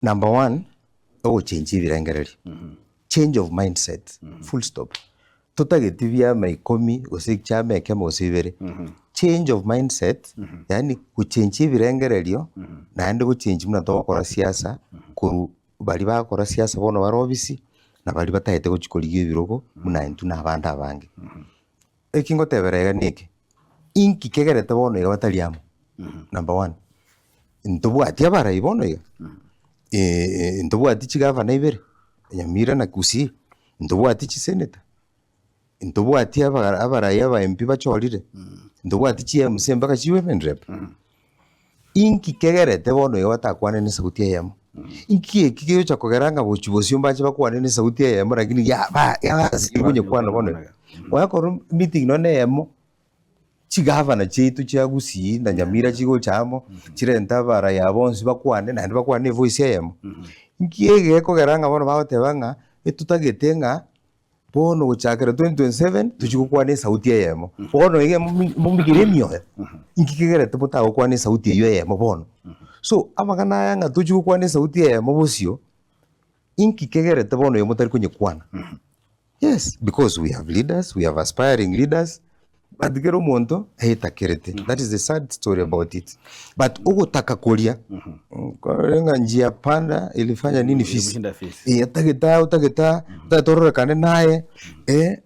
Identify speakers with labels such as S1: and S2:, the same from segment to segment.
S1: number one change birengereri change of mindset full stop tutagetibia maikomi gosikya meke mosibere change of mindset yani kuchange birengererio naende guchange muna tokora siasa kuru bali bakora siasa bono barobisi na bali batahete gochikorigia birogo muna intu na abanda abange ekingo teberega niki inki kegerete bono iga batariamo number one ntobwati abara ibono iga ntobwati chigavana ibere Nyamira na Kisii ntobwati chiseneta ntobwati abara yaba MP bachorire ntobwati chia msemba ka chiwe mendrep inki kegerete bono iga batakwane ni sauti yamo inki kiyo cha kogeranga bochibosio mbache bakwane ni sauti yamo lakini ya sikunye kwana bono wako meeting none yamo chigavana chetu chia Kisii na Nyamira chigo chamo chirenta bara yabonsi bakwane na bakwane voice yamo nkiege kogeranga bono bagotebanga etutagetenga bono gochakera 2027 tuchigukwane sauti yemo bono ige mumigire mioyo inkigerete mutagukwane sauti iyo yemo bono so amagana yanga tuchigukwane sauti yemo bosio inkikegerete bono yo mutari kunyekwana yes because we have leaders, we have aspiring leaders but gero monto hetakerete that is the sad story about it but ugotaka kuria kwa njia panda ilifanya nini fisi utageta utatorokane naye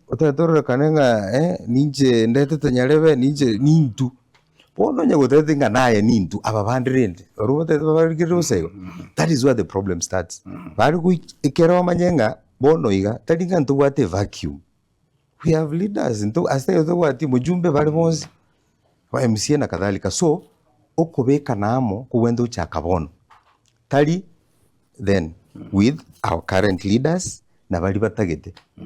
S1: utatorokane nga ninje ndete tanyarebe ninje nintu bono nyagotethinga naye nintu ababandirinde orubote babarigirusego that is where the problem starts bari kuikero manyenga bono iga taringa ntubwate vacuum. We have leaders into astayo wati mujumbe bali bonzi wa MCA na kadhalika so okobeka namo kuwendo cha kabono tali then with our current leaders na bali batagete